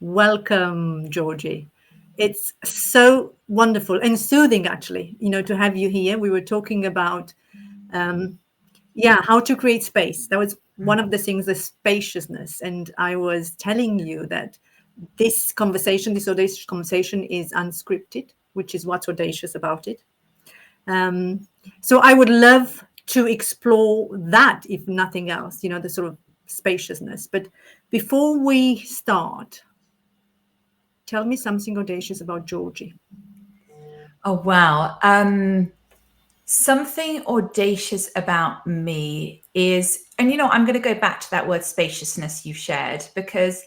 Welcome, Georgie. It's so wonderful and soothing, actually, to have you here. We were talking about, how to create space. That was one of the things, the spaciousness. And I was telling you that this audacious conversation is unscripted, which is what's audacious about it. So I would love to explore that, if nothing else, the sort of spaciousness. But before we start, tell me something audacious about Georgie. Oh, wow. Something audacious about me is, and I'm going to go back to that word spaciousness you shared, because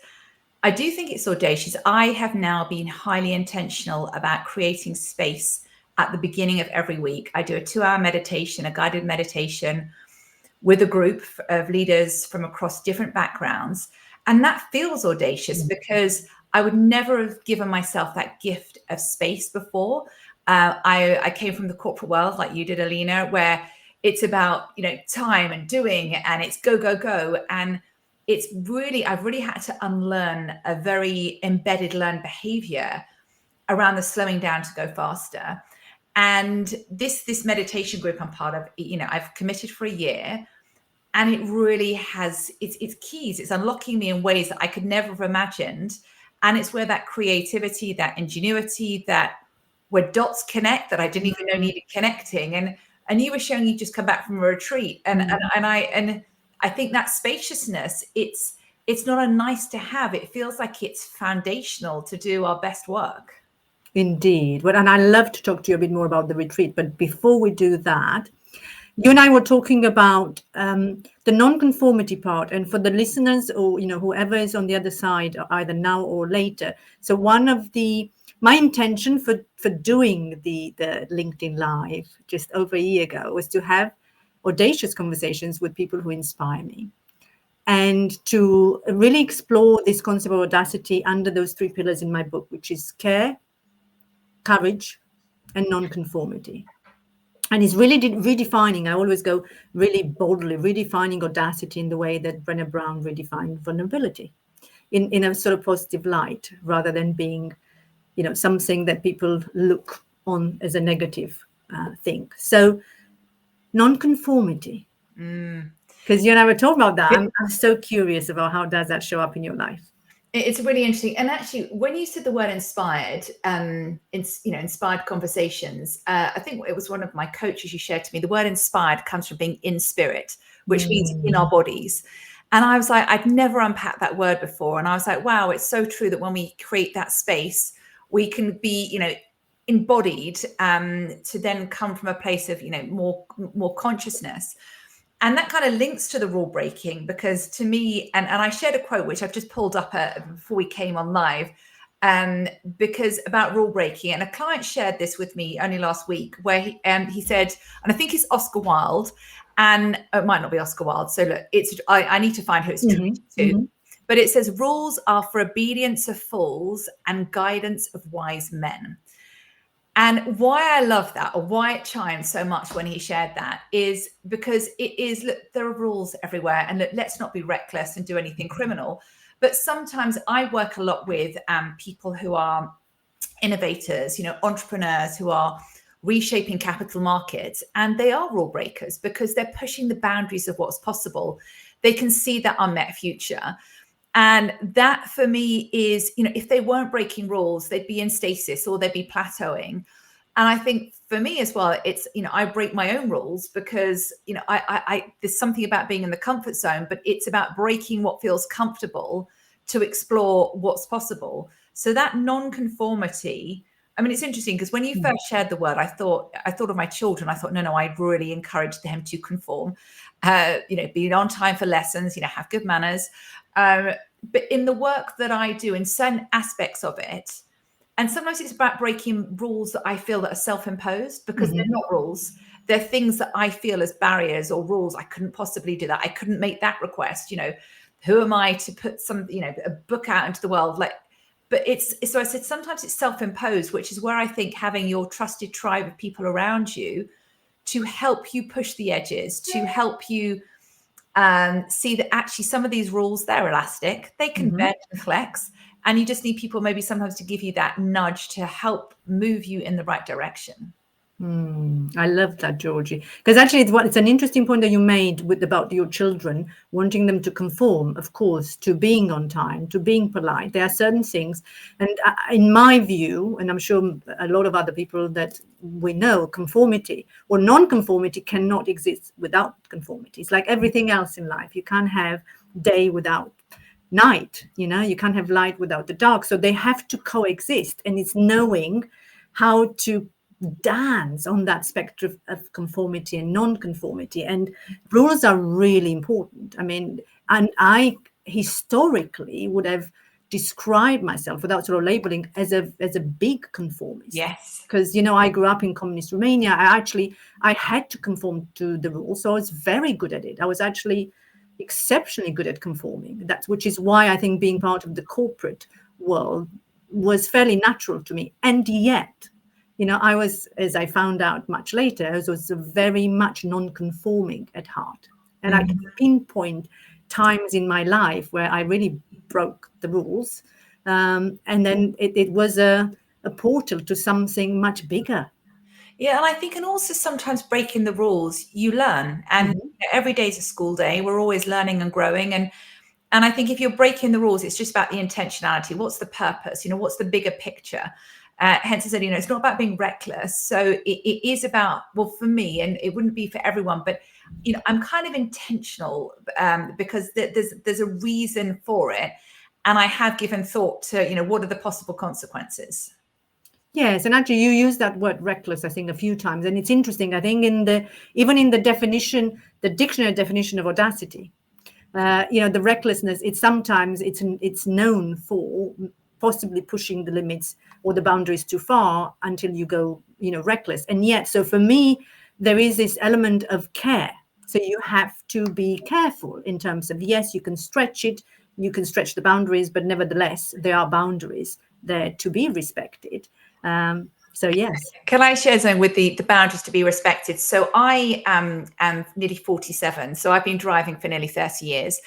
I do think it's audacious. I have now been highly intentional about creating space at the beginning of every week. I do a 2-hour meditation, a guided meditation with a group of leaders from across different backgrounds. And that feels audacious because I would never have given myself that gift of space before. I came from the corporate world like you did, Alina, where it's about, time and doing, and it's go, go, go. And I've really had to unlearn a very embedded learned behavior around the slowing down to go faster. And this meditation group I'm part of, I've committed for a year, and it really has its keys. It's unlocking me in ways that I could never have imagined. And it's where that creativity, that ingenuity, where dots connect that I didn't even know needed connecting. And you were showing you just come back from a retreat. And I think that spaciousness, it's not a nice to have. It feels like it's foundational to do our best work. Indeed. Well, and I love to talk to you a bit more about the retreat. But before we do that, you and I were talking about the non-conformity part, and for the listeners or whoever is on the other side, either now or later. So my intention for doing the LinkedIn Live just over a year ago was to have audacious conversations with people who inspire me, and to really explore this concept of audacity under those 3 pillars in my book, which is care, courage, and non-conformity. And it's really redefining. I always go really boldly, redefining audacity in the way that Brené Brown redefined vulnerability, in a sort of positive light, rather than being, something that people look on as a negative thing. So non-conformity, because you and I were talking about that. I'm so curious about how does that show up in your life. It's really interesting. And actually, when you said the word inspired, inspired conversations, I think it was one of my coaches you shared to me. The word inspired comes from being in spirit, which means in our bodies. And I was like, I'd never unpacked that word before. And I was like, wow, it's so true that when we create that space, we can be, embodied to then come from a place of, more consciousness. And that kind of links to the rule breaking, because to me, and I shared a quote, which I've just pulled up before we came on live, because about rule breaking. And a client shared this with me only last week, where he said, and I think it's Oscar Wilde, and it might not be Oscar Wilde. So look, I need to find who it's attributed to. But it says, rules are for obedience of fools and guidance of wise men. And why I love that, or why it chimes so much when he shared that, is because look, there are rules everywhere, and look, let's not be reckless and do anything criminal. But sometimes I work a lot with people who are innovators, entrepreneurs who are reshaping capital markets, and they are rule breakers because they're pushing the boundaries of what's possible. They can see that unmet future. And that for me is, if they weren't breaking rules, they'd be in stasis or they'd be plateauing. And I think for me as well, it's, I break my own rules because, I there's something about being in the comfort zone, but it's about breaking what feels comfortable to explore what's possible. So that non-conformity, I mean, it's interesting because when you first shared the word, I thought of my children. I thought, no, I really encourage them to conform, be on time for lessons, have good manners. But in the work that I do, in certain aspects of it, and sometimes it's about breaking rules that I feel that are self-imposed, because they're not rules. They're things that I feel as barriers or rules. I couldn't possibly do that. I couldn't make that request. Who am I to put a book out into the world? But so I said, sometimes it's self-imposed, which is where I think having your trusted tribe of people around you to help you push the edges, to help you see that actually some of these rules, they're elastic, they can bend and flex, and you just need people maybe sometimes to give you that nudge to help move you in the right direction. I love that, Georgie, because actually it's an interesting point that you made about your children wanting them to conform, of course, to being on time, to being polite. There are certain things, and in my view, and I'm sure a lot of other people that we know, conformity or non-conformity cannot exist without conformity. It's like everything else in life. You can't have day without night, you can't have light without the dark. So they have to coexist, and it's knowing how to dance on that spectrum of conformity and non-conformity, and rules are really important. I mean, and I historically would have described myself, without sort of labeling, as a big conformist. Yes, because I grew up in communist Romania. I had to conform to the rules, so I was very good at it. I was actually exceptionally good at conforming. Which is why I think being part of the corporate world was fairly natural to me. And yet, I was, as I found out much later, I was very much non-conforming at heart. And I can pinpoint times in my life where I really broke the rules. And then it was a portal to something much bigger. Yeah, and I think, and also sometimes breaking the rules, you learn, and every day's a school day. We're always learning and growing, and I think if you're breaking the rules, it's just about the intentionality. What's the purpose? What's the bigger picture? Hence, I said, it's not about being reckless. So it is about, well, for me, and it wouldn't be for everyone, but I'm kind of intentional because there's a reason for it, and I have given thought to what are the possible consequences. Yes, and actually you use that word reckless, I think, a few times, and it's interesting. I think even in the definition, the dictionary definition of audacity, the recklessness, it's known for possibly pushing the limits or the boundaries too far until you go, reckless. And yet, so for me, there is this element of care. So you have to be careful in terms of, yes, you can stretch it, you can stretch the boundaries, but nevertheless, there are boundaries there to be respected. So yes. Can I share something with the boundaries to be respected? So I am nearly 47. So I've been driving for nearly 30 years.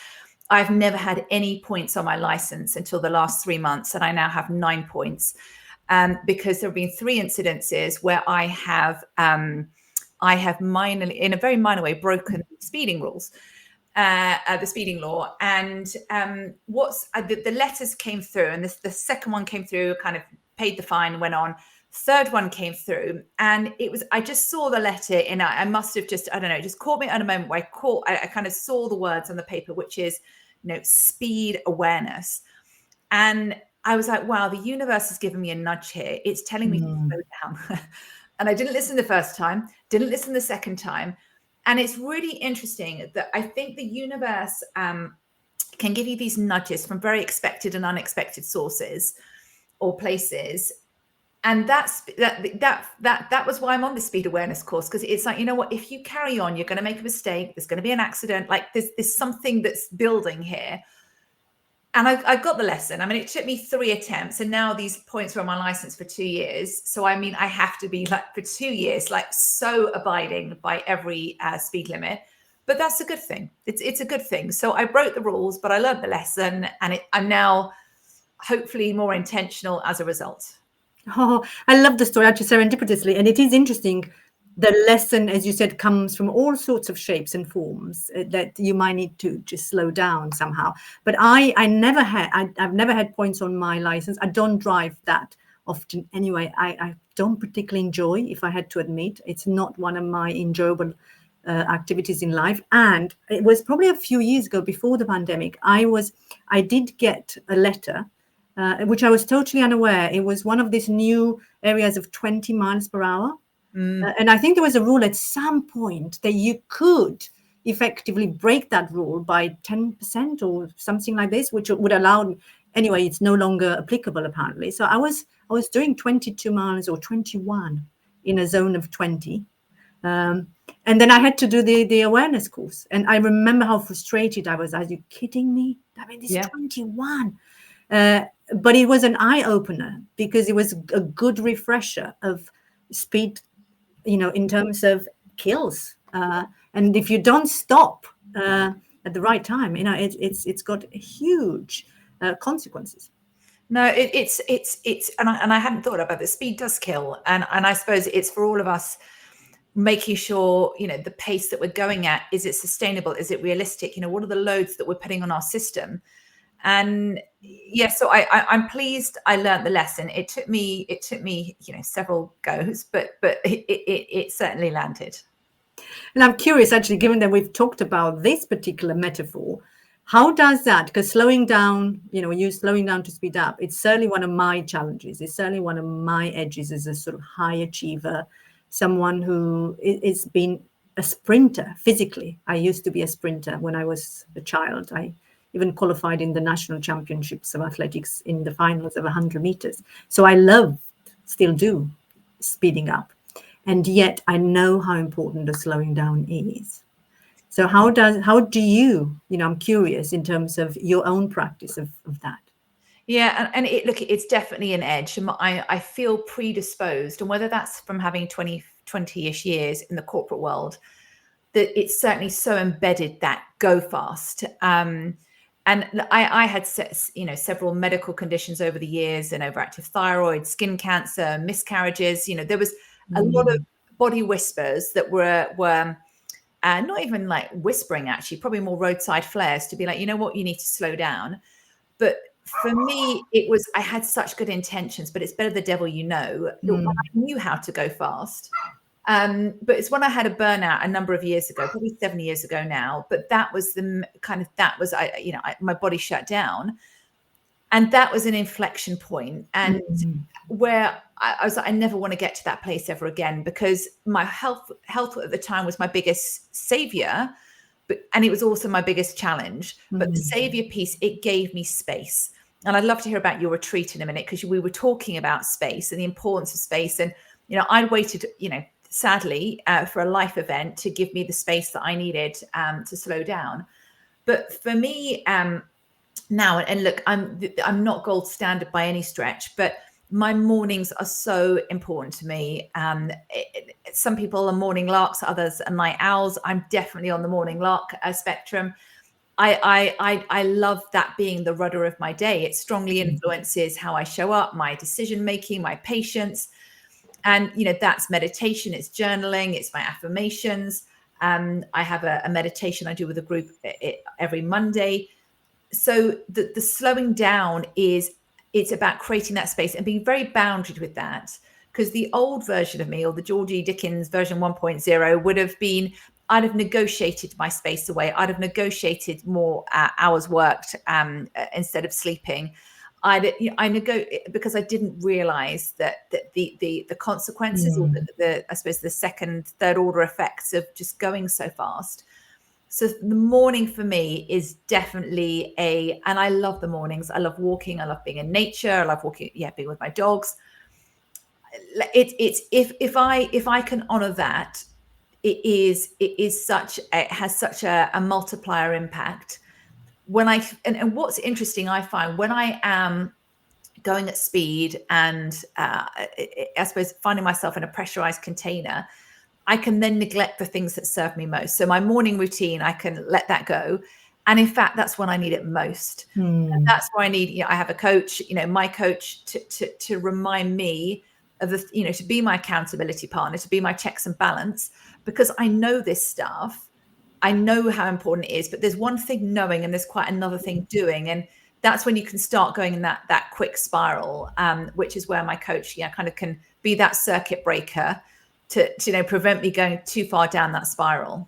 I've never had any points on my license until the last 3 months. And I now have 9 points because there have been 3 incidences where I have minorly, in a very minor way, broken speeding rules. The speeding law, and the letters came through, and the second one came through, kind of paid the fine, went on. Third one came through, and I just saw the letter, and I must have just, I don't know, it just caught me at a moment where I kind of saw the words on the paper, which is, speed awareness. And I was like, wow, the universe has given me a nudge here. It's telling me to slow down. And I didn't listen the first time, didn't listen the second time. And it's really interesting that I think the universe can give you these nudges from very expected and unexpected sources or places. And that was why I'm on the speed awareness course, because it's like, what, if you carry on, you're going to make a mistake. There's going to be an accident. Like there's something that's building here. And I got the lesson. I mean, it took me 3 attempts, and now these points were on my license for 2 years. So, I mean, I have to be like for 2 years, like so abiding by every speed limit. But that's a good thing. It's a good thing. So I broke the rules, but I learned the lesson, and I'm now hopefully more intentional as a result. Oh, I love the story, actually, serendipitously. And it is interesting. The lesson, as you said, comes from all sorts of shapes and forms that you might need to just slow down somehow. But I've never had points on my license. I don't drive that often anyway. I don't particularly enjoy, if I had to admit, it's not one of my enjoyable activities in life. And it was probably a few years ago, before the pandemic, I did get a letter, which I was totally unaware. It was one of these new areas of 20 miles per hour. And I think there was a rule at some point that you could effectively break that rule by 10% or something like this, which would allow, anyway, it's no longer applicable apparently. So I was doing 22 miles or 21 in a zone of 20. And then I had to do the awareness course. And I remember how frustrated I was. Are you kidding me? I mean, this 21. But it was an eye opener, because it was a good refresher of speed, in terms of kills. And if you don't stop, at the right time, it's got huge consequences. No, it's and I hadn't thought about this. Speed does kill, and I suppose it's for all of us making sure, the pace that we're going at, is it sustainable? Is it realistic? What are the loads that we're putting on our system? And so I'm pleased I learned the lesson. It took me several goes, but it certainly landed. And I'm curious, actually, given that we've talked about this particular metaphor, how does that, because slowing down, you slowing down to speed up, it's certainly one of my challenges. It's certainly one of my edges as a sort of high achiever, someone who is been a sprinter physically. I used to be a sprinter when I was a child. I even qualified in the national championships of athletics in the finals of 100 meters. So I still do, speeding up. And yet I know how important the slowing down is. So how do you, I'm curious in terms of your own practice of that. Yeah, and it's definitely an edge. I feel predisposed, and whether that's from having 20-ish years in the corporate world, that it's certainly so embedded that go fast. And I had several medical conditions over the years, and overactive thyroid, skin cancer, miscarriages. There was a lot of body whispers that were not even like whispering, actually, probably more roadside flares to be like, you know what, you need to slow down. But for me, it was, I had such good intentions, but it's better the devil I knew how to go fast. But it's when I had a burnout a number of years ago, probably 7 years ago now. But that was my body shut down, and that was an inflection point. And where I was like, I never want to get to that place ever again, because my health at the time was my biggest savior, and it was also my biggest challenge. But the savior piece, it gave me space. And I'd love to hear about your retreat in a minute, because we were talking about space and the importance of space. And, I'd waited, sadly, for a life event to give me the space that I needed to slow down. But for me now, and look, I'm not gold standard by any stretch, but my mornings are so important to me. Some people are morning larks, others are night owls. I'm definitely on the morning lark spectrum. I love that being the rudder of my day. It strongly influences how I show up, my decision making, my patience. And, that's meditation, it's journaling, it's my affirmations. I have a meditation I do with a group every Monday. So the slowing down it's about creating that space and being very boundaried with that. Because the old version of me, or the Georgie Dickins version 1.0, would have been, I'd have negotiated my space away. I'd have negotiated more hours worked instead of sleeping. Because I didn't realize that the consequences, or I suppose the second, third order effects of just going so fast. So the morning for me is definitely and I love the mornings. I love walking. I love being in nature. I love walking, being with my dogs. It's if I can honor that, it has such a multiplier impact. And what's interesting, I find when I am going at speed and I suppose finding myself in a pressurized container, I can then neglect the things that serve me most. So my morning routine, I can let that go. And in fact, that's when I need it most. And that's why I need, I have a coach, my coach to remind me of to be my accountability partner, to be my checks and balance, because I know this stuff. I know how important it is, but there's one thing knowing, and there's quite another thing doing. And that's when you can start going in that quick spiral, which is where my coach, kind of can be that circuit breaker to prevent me going too far down that spiral.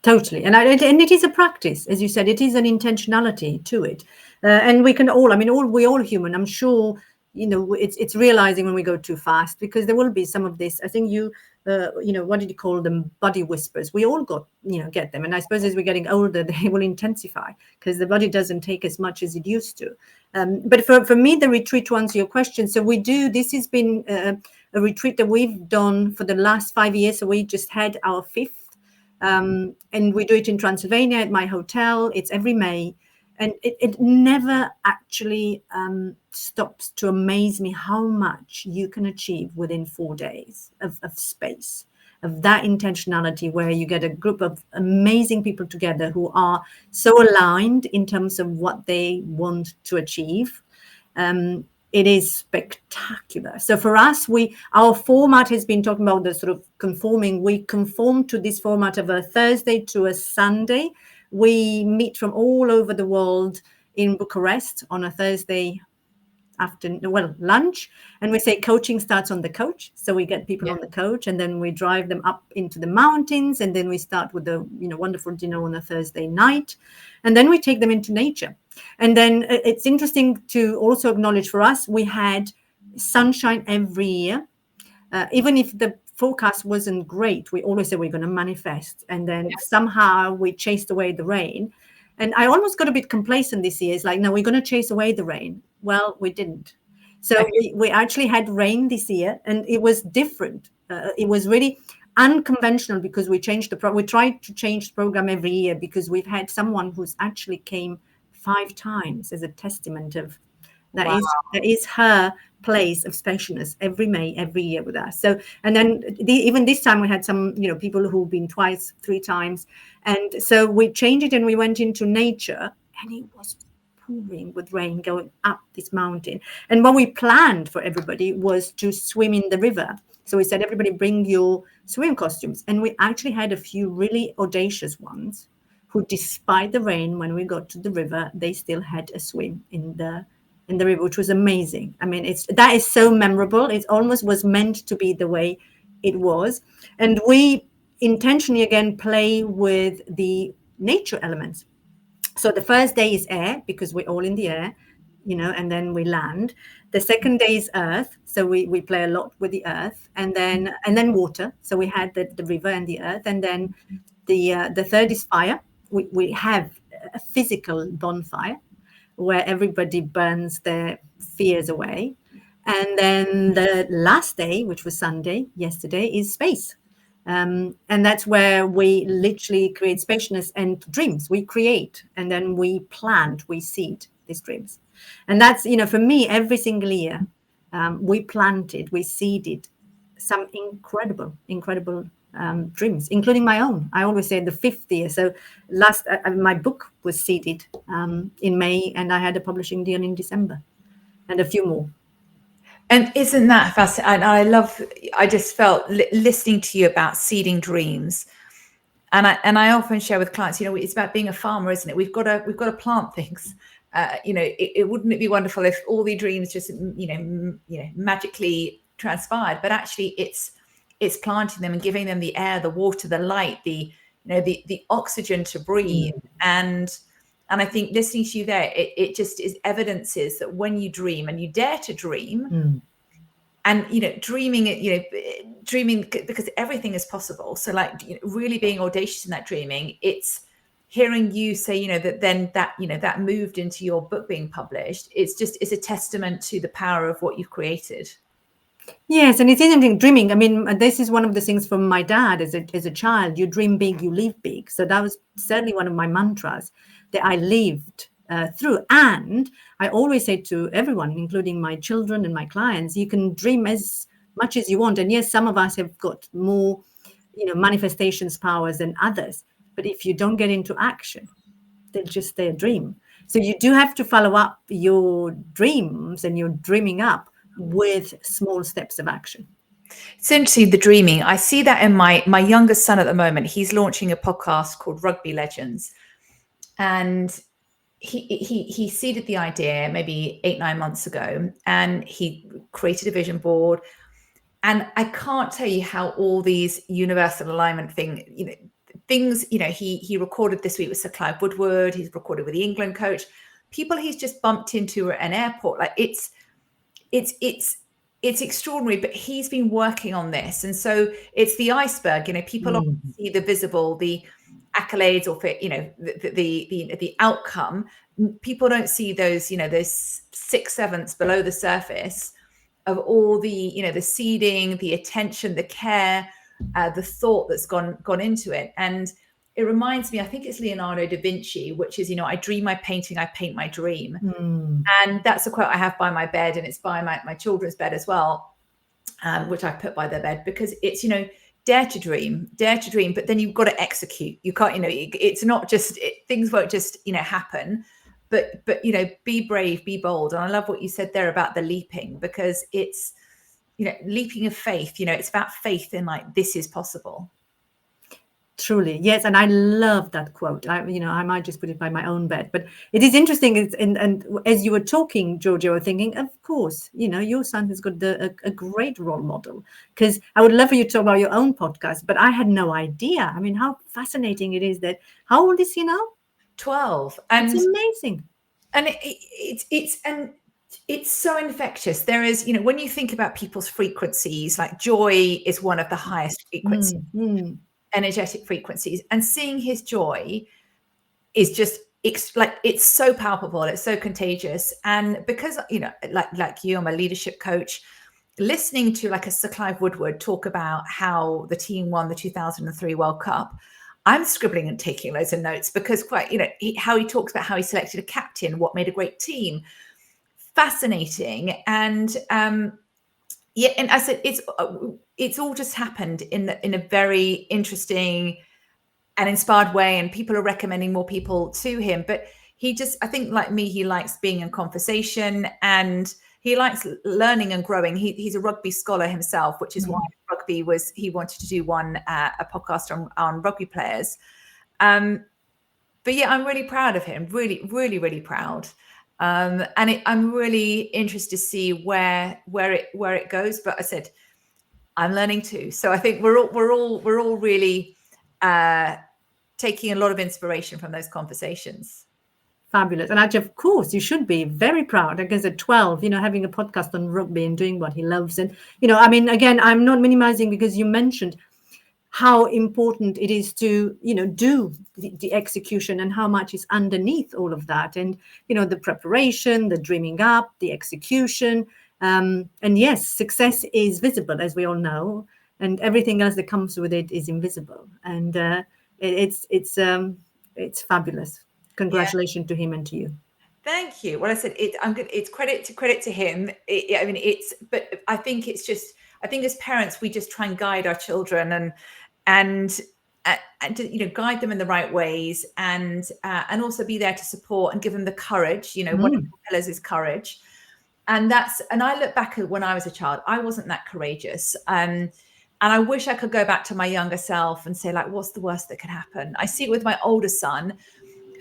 Totally. And it is a practice, as you said. It is an intentionality to it. And we can we're all human. I'm sure, it's realizing when we go too fast, because there will be some of this. I think what did you call them? Body whispers. We all get them. And I suppose as we're getting older, they will intensify, because the body doesn't take as much as it used to. But for me, the retreat, to answer your question, so this has been a retreat that we've done for the last 5 years. So we just had our 5th. And we do it in Transylvania at my hotel. It's every May. And it never actually stops to amaze me how much you can achieve within 4 days of space. of that intentionality, where you get a group of amazing people together who are so aligned in terms of what they want to achieve. It is spectacular. So for us, our format has been talking about the sort of conforming. We conform to this format of a Thursday to a Sunday. We meet from all over the world in Bucharest on a Thursday afternoon, lunch, and we say coaching starts on the coach. So we get people on the coach, and then we drive them up into the mountains, and then we start with a wonderful dinner on a Thursday night, and then we take them into nature. And then it's interesting to also acknowledge, for us, we had sunshine every year. Even if the forecast wasn't great, we always say we're going to manifest, and then somehow we chased away the rain. And I almost got a bit complacent this year. It's like, no, we're going to chase away the rain. Well, we didn't. So we actually had rain this year, and it was different. It was really unconventional, because we changed we tried to change the program every year, because we've had someone who's actually came 5 times as a testament of that. That is her place of specialness every May, every year with us. So, and then even this time we had some, people who've been twice, 3 times. And so we changed it, and we went into nature, and it was pouring with rain going up this mountain. And what we planned for everybody was to swim in the river. So we said, everybody bring your swim costumes. And we actually had a few really audacious ones who, despite the rain, when we got to the river, they still had a swim in the river, which was amazing. I mean, that is so memorable. It almost was meant to be the way it was. And we intentionally, again, play with the nature elements. So the first day is air, because we're all in the air, and then we land. The second day is earth. So we play a lot with the earth, and then water. So we had the river and the earth. And then the third is fire. We have a physical bonfire where everybody burns their fears away. And then the last day, which was Sunday, yesterday, is space. And that's where we literally create spaciousness and dreams. We create, and then we plant, we seed these dreams. And that's, for me, every single year, we planted, we seeded some incredible dreams, including my own. I always say the 5th year. So my book was seeded in May, and I had a publishing deal in December, and a few more. And isn't that fascinating? And I just felt listening to you about seeding dreams. And I often share with clients, it's about being a farmer, isn't it? We've got to plant things. Wouldn't it be wonderful if all the dreams just, magically transpired? But actually, it's planting them and giving them the air, the water, the light, the oxygen to breathe. And I think listening to you there, it just is evidences that when you dream and you dare to dream, and dreaming because everything is possible. So really being audacious in that dreaming, it's hearing you say, that moved into your book being published. It's a testament to the power of what you've created. Yes, and it's interesting, dreaming. I mean, this is one of the things from my dad as a child. You dream big, you live big. So that was certainly one of my mantras that I lived through. And I always say to everyone, including my children and my clients, you can dream as much as you want. And yes, some of us have got more, manifestations powers than others. But if you don't get into action, they'll just stay a dream. So you do have to follow up your dreams and your dreaming up with small steps of action. It's interesting, the dreaming. I see that in my youngest son at the moment. He's launching a podcast called Rugby Legends. And he seeded the idea maybe 8-9 months ago, and he created a vision board. And I can't tell you how all these universal alignment things, he recorded this week with Sir Clive Woodward. He's recorded with the England coach, people he's just bumped into at an airport. Like it's extraordinary, but he's been working on this. And so it's the iceberg, people often see the visible, the accolades, or the outcome. People don't see those, those 6/7 below the surface of all the, the seeding, the attention, the care, the thought that's gone into it. And it reminds me, I think it's Leonardo da Vinci, which is, I dream my painting, I paint my dream. And that's a quote I have by my bed, and it's by my children's bed as well, which I put by their bed, because it's, dare to dream, but then you've got to execute. You can't, it's not just, things won't just, happen, but, be brave, be bold. And I love what you said there about the leaping, because it's, leaping of faith, it's about faith in like, this is possible. Truly, yes, and I love that quote. I might just put it by my own bed, but it is interesting. And as you were talking, Georgie, I was thinking, of course, your son has got a great role model. Because I would love for you to talk about your own podcast, but I had no idea. I mean, how fascinating it is that. How old is he now? 12. And it's amazing. And it's so infectious. There is, when you think about people's frequencies, like joy is one of the highest frequencies. Energetic frequencies, and seeing his joy is just it's so palpable, it's so contagious. And because like you, I'm a leadership coach, listening to like a Sir Clive Woodward talk about how the team won the 2003 World Cup, I'm scribbling and taking loads of notes, because how he talks about how he selected a captain, what made a great team. Fascinating. And yeah, and I said it's all just happened in a very interesting and inspired way, and people are recommending more people to him. But he just, I think like me, he likes being in conversation, and he likes learning and growing. He's a rugby scholar himself, which is why he wanted to do a podcast on rugby players. But yeah, I'm really proud of him. Really, really, really proud. And I'm really interested to see where it goes. But I said, I'm learning too. So I think we're all really taking a lot of inspiration from those conversations. Fabulous. And actually, of course, you should be very proud, because at 12, having a podcast on rugby and doing what he loves. And, I mean, again, I'm not minimizing, because you mentioned how important it is to, do the execution, and how much is underneath all of that. And, the preparation, the dreaming up, the execution. And yes, success is visible, as we all know, and everything else that comes with it is invisible. And it's fabulous. Congratulations to him and to you. Thank you. Well, I said it's credit to him. But I think it's just, I think as parents, we just try and guide our children and guide them in the right ways, and also be there to support and give them the courage. One of the pillars is courage. And I look back at when I was a child, I wasn't that courageous. And I wish I could go back to my younger self and say, like, what's the worst that could happen? I see it with my older son,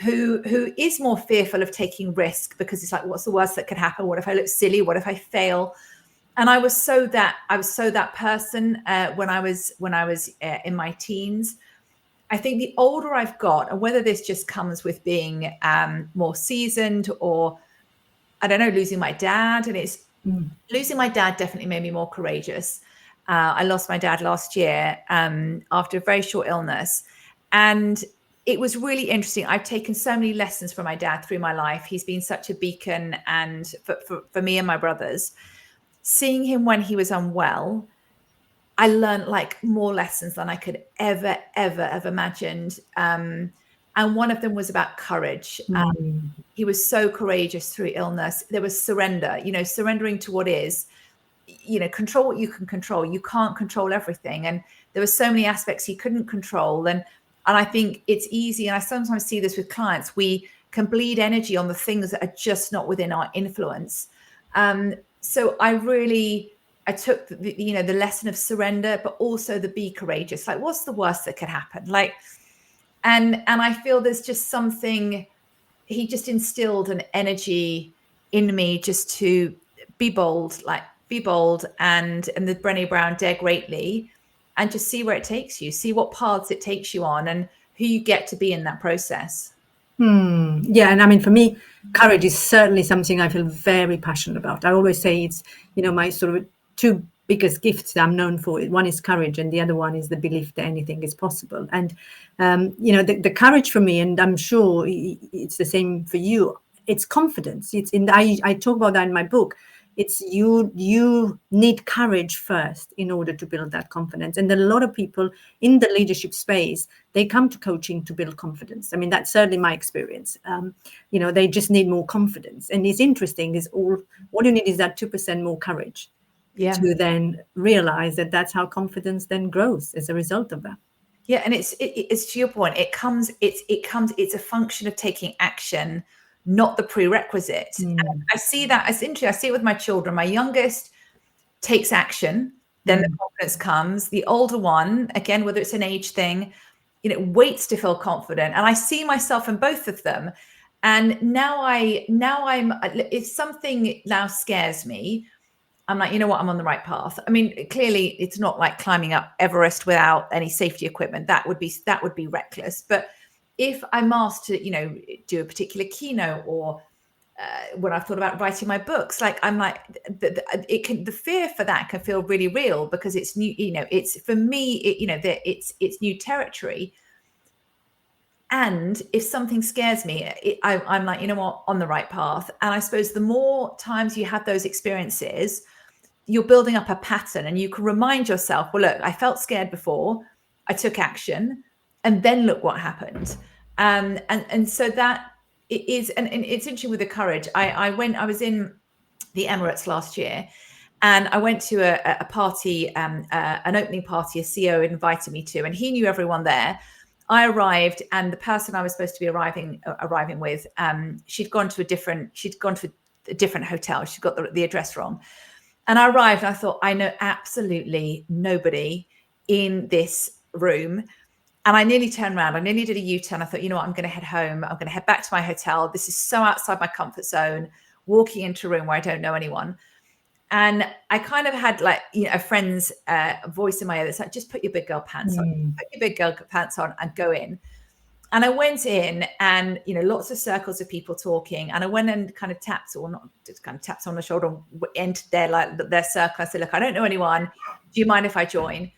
who is more fearful of taking risk, because it's like, what's the worst that could happen? What if I look silly? What if I fail? And I was so that person when I was in my teens. I think the older I've got, and whether this just comes with being more seasoned, or I don't know, losing my dad, and it's losing my dad definitely made me more courageous. I lost my dad last year after a very short illness, and it was really interesting. I've taken so many lessons from my dad through my life. He's been such a beacon, and for me and my brothers. Seeing him when he was unwell, I learned like more lessons than I could ever imagined. And one of them was about courage. He was so courageous through illness. There was surrender, surrendering to what is, control what you can control. You can't control everything. And there were so many aspects he couldn't control. And I think it's easy. And I sometimes see this with clients. We can bleed energy on the things that are just not within our influence. So I took the lesson of surrender, but also the be courageous. Like, what's the worst that could happen? Like, and I feel there's just something, he just instilled an energy in me just to be bold, and the Brené Brown dare greatly, and just see where it takes you, see what paths it takes you on, and who you get to be in that process. Yeah, and I mean, for me, courage is certainly something I feel very passionate about. I always say it's, my sort of two biggest gifts that I'm known for. One is courage, and the other one is the belief that anything is possible. And, the courage for me, and I'm sure it's the same for you, it's confidence. I talk about that in my book. It's you need courage first in order to build that confidence. And a lot of people in the leadership space, they come to coaching to build confidence. I mean, that's certainly my experience. They just need more confidence. And it's interesting is all you need is that 2% more courage. to then realize that that's how confidence then grows as a result of that. Yeah, and it's to your point. It's a function of taking action, not the prerequisite. And I see that as interesting. I see it with my children. My youngest takes action, then the confidence comes. The older one, again, whether it's an age thing, waits to feel confident. And I see myself in both of them. And now I'm if something now scares me, I'm like, you know what, I'm on the right path. I mean, clearly it's not like climbing up Everest without any safety equipment. That would be reckless. But if I'm asked to, do a particular keynote, or when I've thought about writing my books, like I'm like, the fear for that can feel really real, because it's new, it's for me, it's new territory. And if something scares me, I'm like, you know what, on the right path. And I suppose the more times you have those experiences, you're building up a pattern, and you can remind yourself, well, look, I felt scared before, I took action, and then look what happened. And so that it is, and it's interesting with the courage. I was in the Emirates last year, and I went to a party, an opening party a CEO invited me to, and he knew everyone there. I arrived, and the person I was supposed to be arriving with, she'd gone to a different hotel. She got the address wrong. And I arrived, and I thought, I know absolutely nobody in this room. And I nearly turned around. I nearly did a U-turn. I thought, you know what, I'm going to head home. I'm going to head back to my hotel. This is so outside my comfort zone, walking into a room where I don't know anyone. And I kind of had a friend's voice in my ear that's like, just put your big girl pants on. Put your big girl pants on and go in. And I went in, and, lots of circles of people talking. And I went and kind of tapped, or not just kind of tapped on the shoulder, and entered their circle. I said, look, I don't know anyone. Do you mind if I join?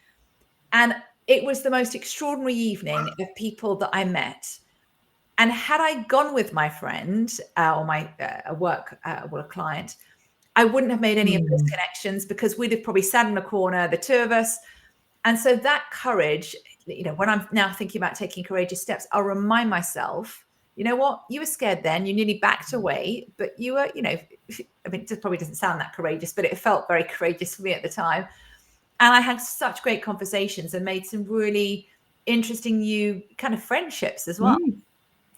And it was the most extraordinary evening of people that I met. And had I gone with my friend or my work client, I wouldn't have made any of those connections, because we'd have probably sat in a corner, the two of us. And so that courage, when I'm now thinking about taking courageous steps, I'll remind myself, you know what, you were scared then, you nearly backed away, but you were, I mean, it probably doesn't sound that courageous, but it felt very courageous for me at the time. And I had such great conversations and made some really interesting new kind of friendships as well.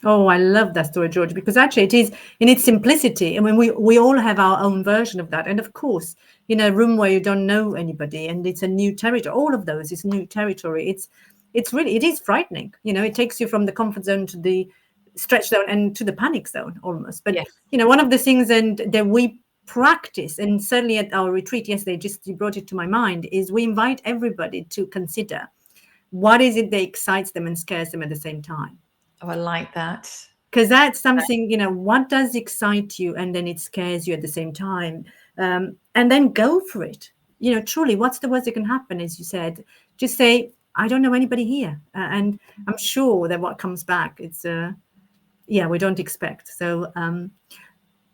Oh, I love that story, Georgie, because actually it is in its simplicity. I mean, we all have our own version of that. And of course, in a room where you don't know anybody and it's a new territory, all of those is new territory. It is frightening. It takes you from the comfort zone to the stretch zone and to the panic zone almost. But, Yes. One of the things that we practice, and certainly at our retreat yesterday, you brought it to my mind, is we invite everybody to consider what is it that excites them and scares them at the same time. Oh, I like that. Because that's something, what does excite you and then it scares you at the same time? And then go for it. Truly, what's the worst that can happen, as you said? Just say, I don't know anybody here. And I'm sure that what comes back, it's, we don't expect. So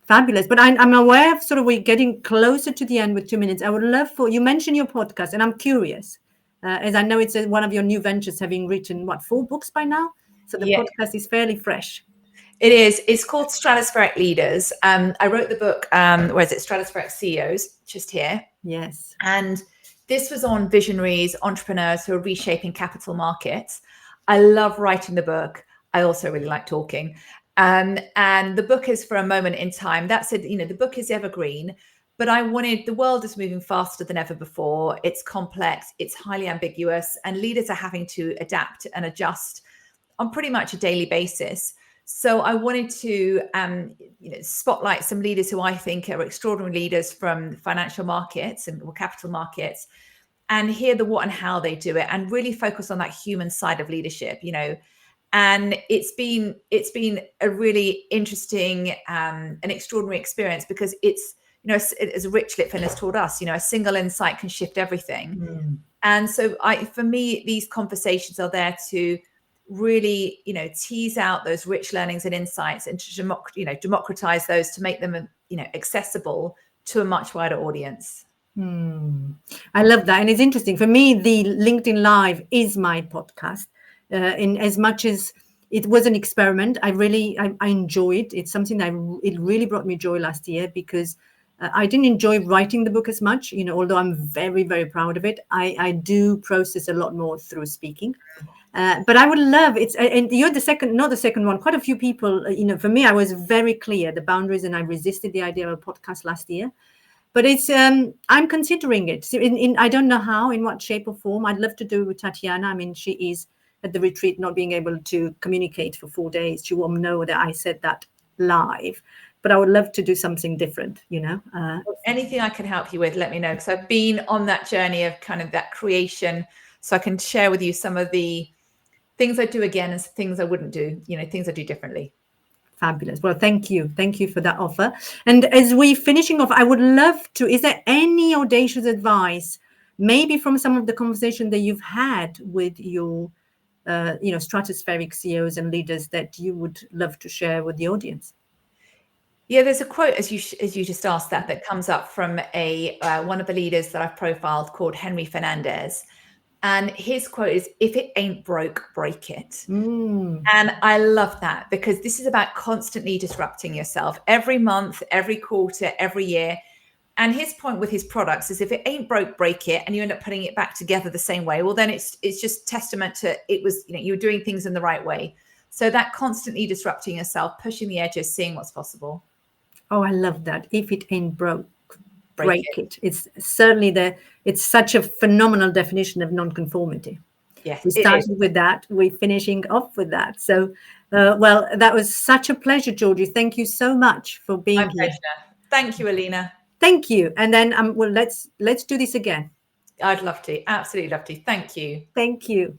fabulous. But I'm aware of we're getting closer to the end with 2 minutes. I would love you mentioned your podcast, and I'm curious, as I know it's one of your new ventures, having written, 4 books by now? So the podcast is fairly fresh. It is. It's called Stratospheric Leaders. I wrote the book, where is it? Stratospheric CEOs, just here. Yes. And this was on visionaries, entrepreneurs who are reshaping capital markets. I love writing the book. I also really like talking. And the book is for a moment in time. That said, the book is evergreen, but the world is moving faster than ever before. It's complex, it's highly ambiguous, and leaders are having to adapt and adjust on pretty much a daily basis. So I wanted to spotlight some leaders who I think are extraordinary leaders from financial markets and capital markets, and hear the what and how they do it, and really focus on that human side of leadership, And it's been a really interesting and extraordinary experience, because it's, as Rich Litvin has taught us, a single insight can shift everything. And so for me, these conversations are there to really, tease out those rich learnings and insights, and to democratize those, to make them, accessible to a much wider audience. I love that. And it's interesting for me, the LinkedIn Live is my podcast, in as much as it was an experiment. I enjoyed it. It's something it really brought me joy last year, because I didn't enjoy writing the book as much, although I'm very, very proud of it. I do process a lot more through speaking. But I would love it. And you're the second, not the second one. Quite a few people, for me, I was very clear the boundaries, and I resisted the idea of a podcast last year. But it's I'm considering it. So I don't know how, in what shape or form. I'd love to do it with Tatiana. I mean, she is at the retreat, not being able to communicate for 4 days. She won't know that I said that live. But I would love to do something different, Anything I can help you with, let me know, because I've been on that journey of kind of that creation, so I can share with you some of the things I do again and things I wouldn't do, things I do differently. Fabulous. Well, thank you for that offer. And as we finishing off, I would love to, is there any audacious advice, maybe from some of the conversation that you've had with your stratospheric CEOs and leaders, that you would love to share with the audience? Yeah, there's a quote, as you just asked, that comes up from one of the leaders that I've profiled called Henry Fernandez. And his quote is, "If it ain't broke, break it." And I love that, because this is about constantly disrupting yourself every month, every quarter, every year. And his point with his products is, if it ain't broke, break it, and you end up putting it back together the same way, well, then it's just testament to it was, you were doing things in the right way. So that constantly disrupting yourself, pushing the edges, seeing what's possible. Oh, I love that. If it ain't broke, break it. It's certainly it's such a phenomenal definition of non-conformity. Yes, we started with that. We're finishing off with that. So, well, that was such a pleasure, Georgie. Thank you so much for being My here. pleasure. Thank you, Alina. Thank you. And then, well, let's do this again. I'd love to. Absolutely love to. Thank you. Thank you.